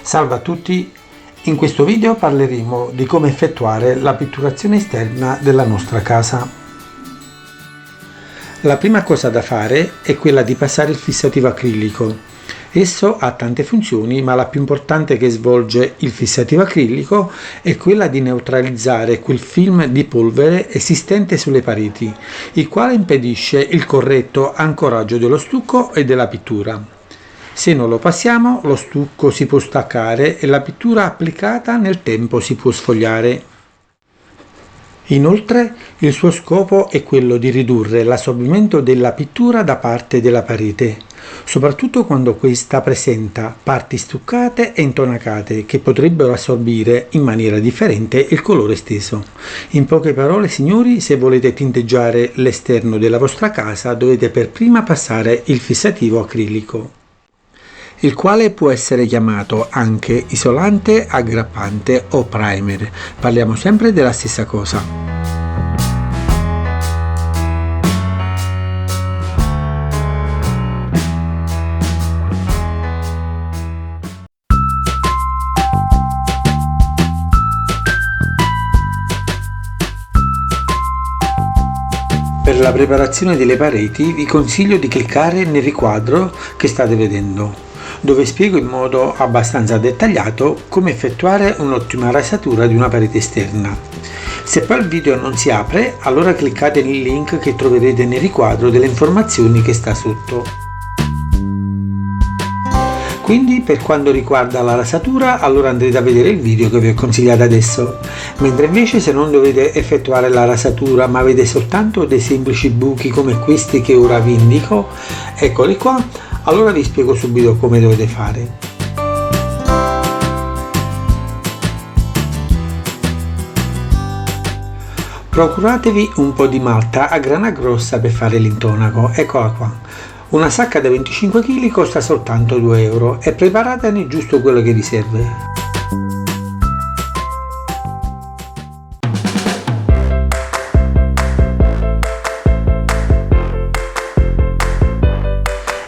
Salve a tutti, in questo video parleremo di come effettuare la pitturazione esterna della nostra casa. La prima cosa da fare è quella di passare il fissativo acrilico. Esso ha tante funzioni, ma la più importante che svolge il fissativo acrilico è quella di neutralizzare quel film di polvere esistente sulle pareti, il quale impedisce il corretto ancoraggio dello stucco e della pittura. Se non lo passiamo, lo stucco si può staccare e la pittura applicata nel tempo si può sfogliare. Inoltre, il suo scopo è quello di ridurre l'assorbimento della pittura da parte della parete, soprattutto quando questa presenta parti stuccate e intonacate che potrebbero assorbire in maniera differente il colore steso. In poche parole, signori, se volete tinteggiare l'esterno della vostra casa dovete per prima passare il fissativo acrilico, il quale può essere chiamato anche isolante, aggrappante o primer. Parliamo sempre della stessa cosa. Per la preparazione delle pareti vi consiglio di cliccare nel riquadro che state vedendo, dove spiego in modo abbastanza dettagliato come effettuare un'ottima rasatura di una parete esterna. Se poi il video non si apre, allora cliccate nel link che troverete nel riquadro delle informazioni che sta sotto. Quindi per quanto riguarda la rasatura, allora andrete a vedere il video che vi ho consigliato adesso, mentre invece se non dovete effettuare la rasatura ma avete soltanto dei semplici buchi come questi che ora vi indico, eccoli qua, allora vi spiego subito come dovete fare. Procuratevi un po' di malta a grana grossa per fare l'intonaco, eccola qua. Una sacca da 25 kg costa soltanto 2 euro e preparatene giusto quello che vi serve.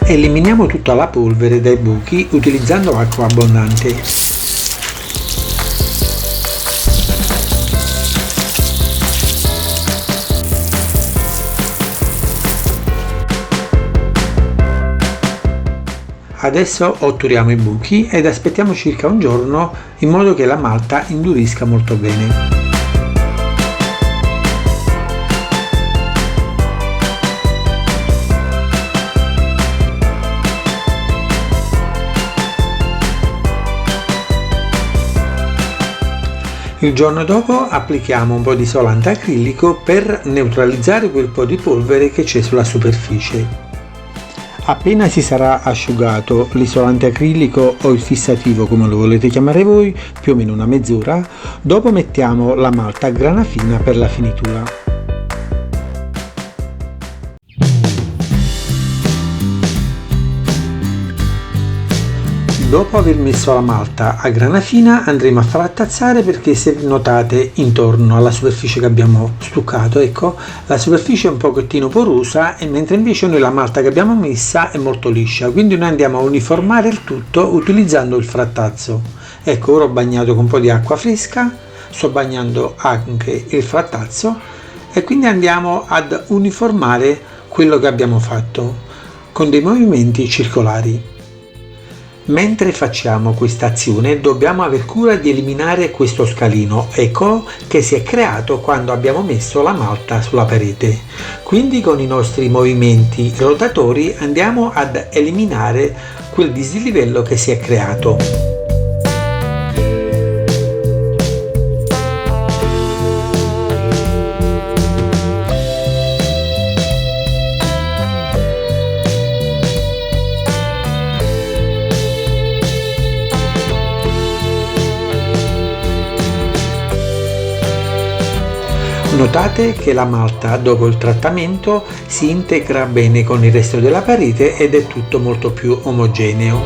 Eliminiamo tutta la polvere dai buchi utilizzando acqua abbondante. Adesso otturiamo i buchi ed aspettiamo circa un giorno in modo che la malta indurisca molto bene. Il giorno dopo applichiamo un po' di isolante acrilico per neutralizzare quel po' di polvere che c'è sulla superficie. Appena si sarà asciugato l'isolante acrilico o il fissativo come lo volete chiamare voi, più o meno una mezz'ora, dopo mettiamo la malta a grana fina per la finitura. Dopo aver messo la malta a grana fina andremo a frattazzare, perché se notate intorno alla superficie che abbiamo stuccato, ecco, la superficie è un pochettino porosa, e mentre invece noi la malta che abbiamo messa è molto liscia, quindi noi andiamo a uniformare il tutto utilizzando il frattazzo. Ecco, ora ho bagnato con un po' di acqua fresca, sto bagnando anche il frattazzo e quindi andiamo ad uniformare quello che abbiamo fatto con dei movimenti circolari. Mentre facciamo questa azione dobbiamo aver cura di eliminare questo scalino, ecco, che si è creato quando abbiamo messo la malta sulla parete. Quindi con i nostri movimenti rotatori andiamo ad eliminare quel dislivello che si è creato. Notate che la malta dopo il trattamento si integra bene con il resto della parete ed è tutto molto più omogeneo.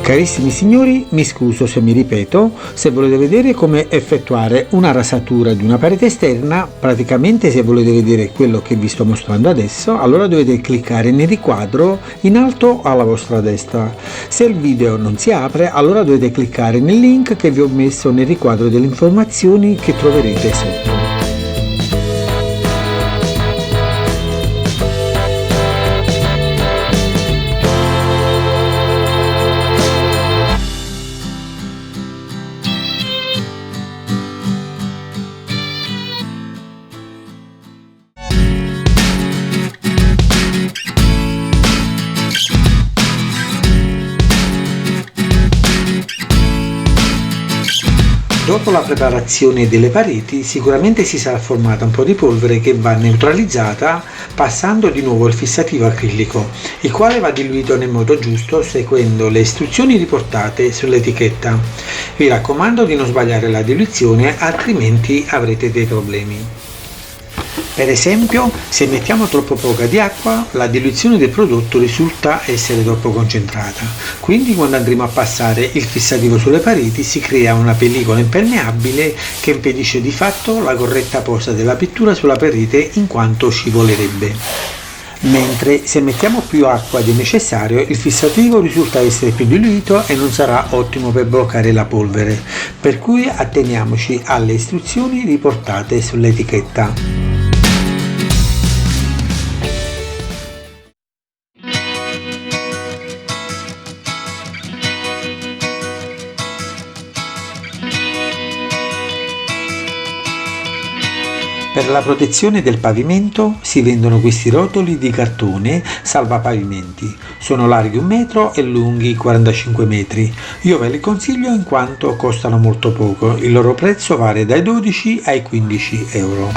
Carissimi signori, mi scuso se mi ripeto, se volete vedere come effettuare una rasatura di una parete esterna, praticamente se volete vedere quello che vi sto mostrando adesso, allora dovete cliccare nel riquadro in alto alla vostra destra. Se il video non si apre, allora dovete cliccare nel link che vi ho messo nel riquadro delle informazioni che troverete sotto. Dopo la preparazione delle pareti sicuramente si sarà formata un po' di polvere che va neutralizzata passando di nuovo il fissativo acrilico, il quale va diluito nel modo giusto seguendo le istruzioni riportate sull'etichetta. Vi raccomando di non sbagliare la diluizione, altrimenti avrete dei problemi. Per esempio, se mettiamo troppo poca di acqua, la diluizione del prodotto risulta essere troppo concentrata. Quindi quando andremo a passare il fissativo sulle pareti si crea una pellicola impermeabile che impedisce di fatto la corretta posa della pittura sulla parete in quanto scivolerebbe. Mentre se mettiamo più acqua del necessario, il fissativo risulta essere più diluito e non sarà ottimo per bloccare la polvere, per cui atteniamoci alle istruzioni riportate sull'etichetta. Per la protezione del pavimento si vendono questi rotoli di cartone salvapavimenti. Sono larghi 1 metro e lunghi 45 metri. Io ve li consiglio in quanto costano molto poco. Il loro prezzo varia dai 12 ai 15 euro.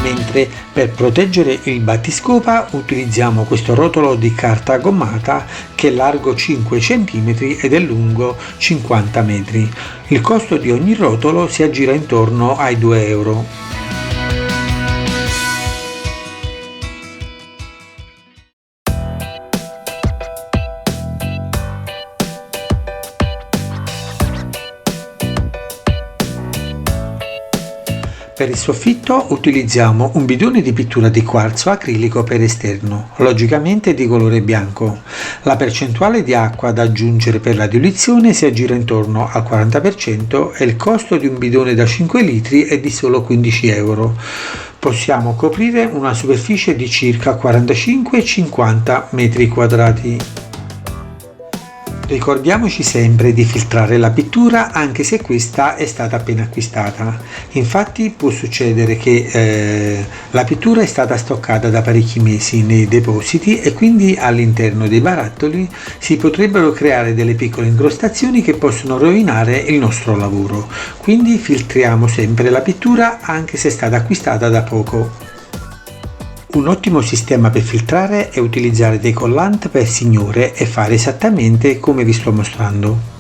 Mentre per proteggere il battiscopa utilizziamo questo rotolo di carta gommata che è largo 5 cm ed è lungo 50 metri. Il costo di ogni rotolo si aggira intorno ai 2 euro. Per il soffitto utilizziamo un bidone di pittura di quarzo acrilico per esterno, logicamente di colore bianco. La percentuale di acqua da aggiungere per la diluizione si aggira intorno al 40% e il costo di un bidone da 5 litri è di solo 15 euro. Possiamo coprire una superficie di circa 45-50 metri quadrati. Ricordiamoci sempre di filtrare la pittura anche se questa è stata appena acquistata. Infatti può succedere che la pittura è stata stoccata da parecchi mesi nei depositi e quindi all'interno dei barattoli si potrebbero creare delle piccole incrostazioni che possono rovinare il nostro lavoro. Quindi filtriamo sempre la pittura anche se è stata acquistata da poco. Un ottimo sistema per filtrare è utilizzare dei collant per signore e fare esattamente come vi sto mostrando.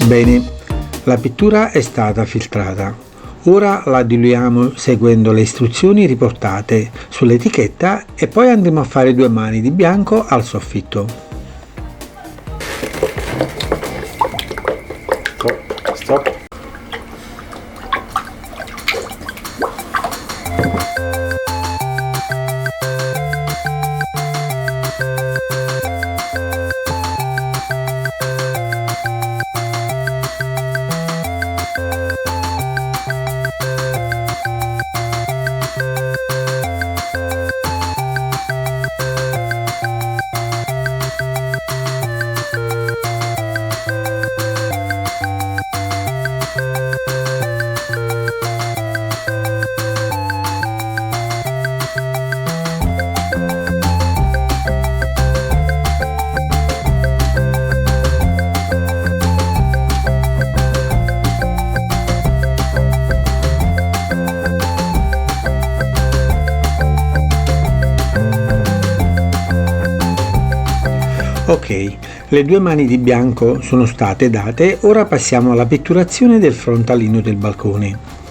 Bene, la pittura è stata filtrata. Ora la diluiamo seguendo le istruzioni riportate sull'etichetta e poi andremo a fare 2 mani di bianco al soffitto. Stop. Ok, le 2 mani di bianco sono state date, ora passiamo alla pitturazione del frontalino del balcone.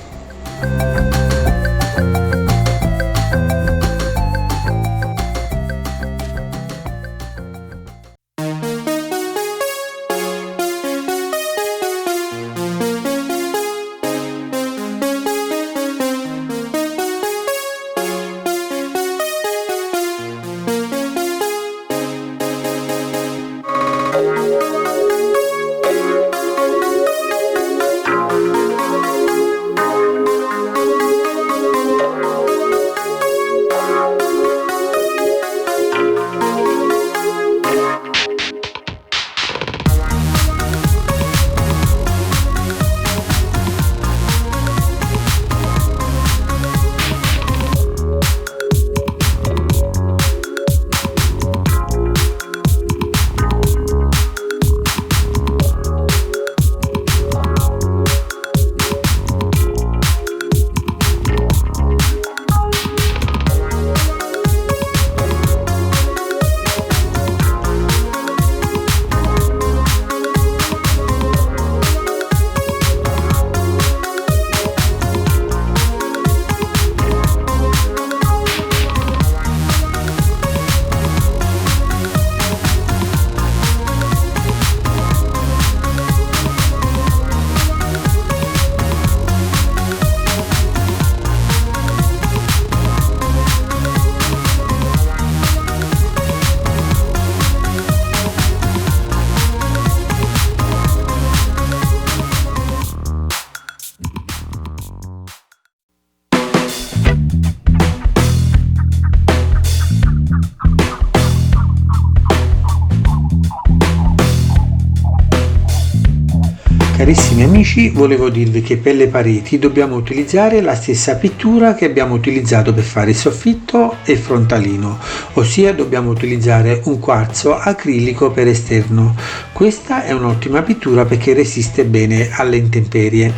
Carissimi amici, volevo dirvi che per le pareti dobbiamo utilizzare la stessa pittura che abbiamo utilizzato per fare il soffitto e il frontalino, ossia dobbiamo utilizzare un quarzo acrilico per esterno. Questa è un'ottima pittura perché resiste bene alle intemperie.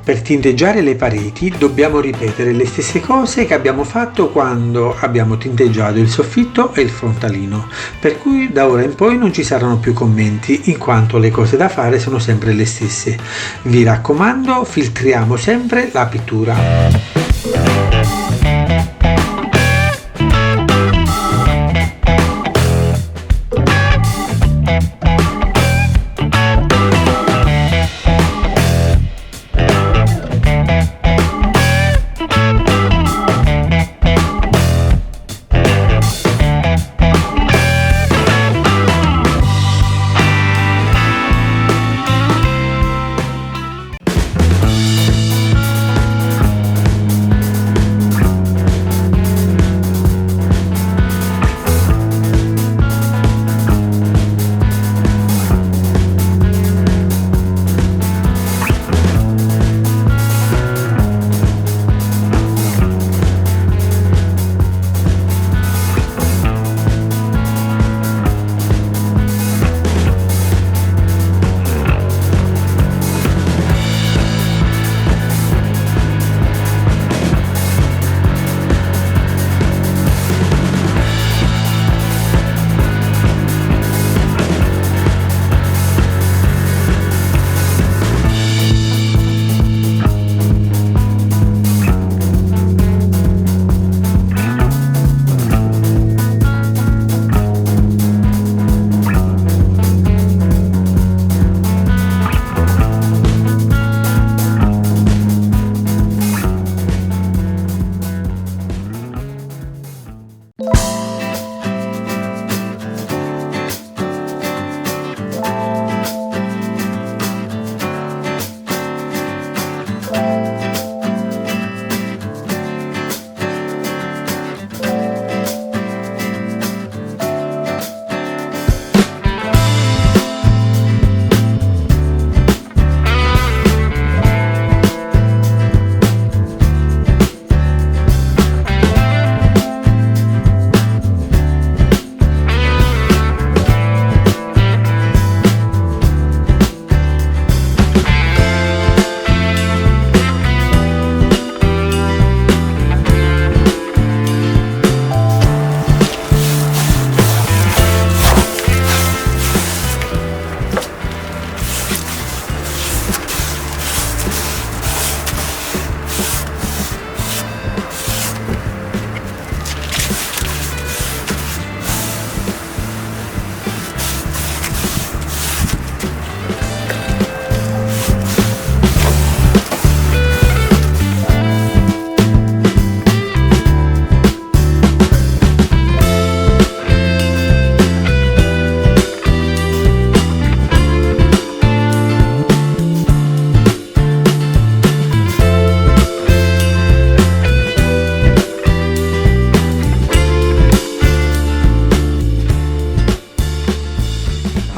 Per tinteggiare le pareti dobbiamo ripetere le stesse cose che abbiamo fatto quando abbiamo tinteggiato il soffitto e il frontalino, per cui da ora in poi non ci saranno più commenti in quanto le cose da fare sono sempre le stesse. Vi raccomando, filtriamo sempre la pittura.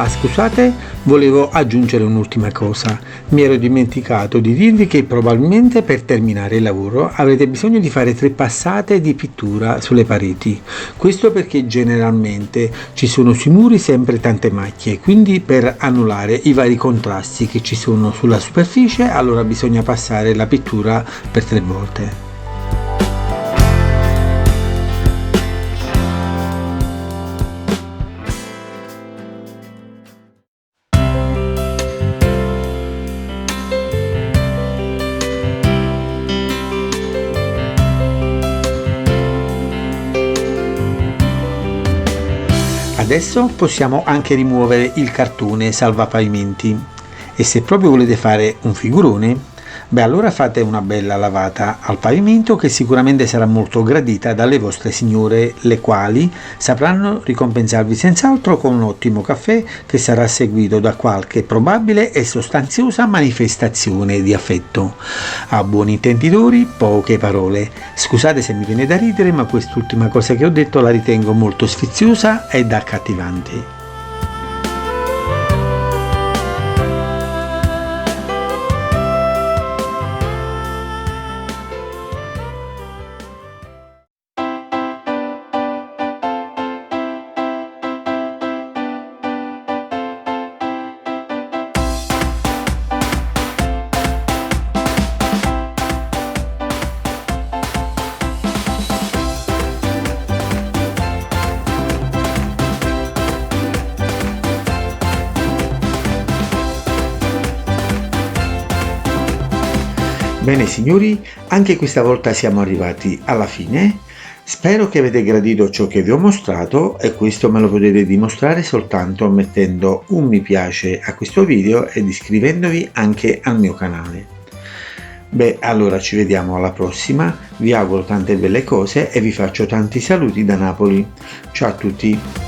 scusate, volevo aggiungere un'ultima cosa. Mi ero dimenticato di dirvi che probabilmente per terminare il lavoro avrete bisogno di fare 3 passate di pittura sulle pareti. Questo perché generalmente ci sono sui muri sempre tante macchie, quindi per annullare i vari contrasti che ci sono sulla superficie, allora bisogna passare la pittura per 3 volte. Adesso possiamo anche rimuovere il cartone salvapavimenti e se proprio volete fare un figurone, allora fate una bella lavata al pavimento che sicuramente sarà molto gradita dalle vostre signore, le quali sapranno ricompensarvi senz'altro con un ottimo caffè che sarà seguito da qualche probabile e sostanziosa manifestazione di affetto. A buoni intenditori, poche parole. Scusate se mi viene da ridere, ma quest'ultima cosa che ho detto la ritengo molto sfiziosa ed accattivante. Bene signori, anche questa volta siamo arrivati alla fine. Spero che avete gradito ciò che vi ho mostrato e questo me lo potete dimostrare soltanto mettendo un mi piace a questo video ed iscrivendovi anche al mio canale. Allora ci vediamo alla prossima, vi auguro tante belle cose e vi faccio tanti saluti da Napoli. Ciao a tutti!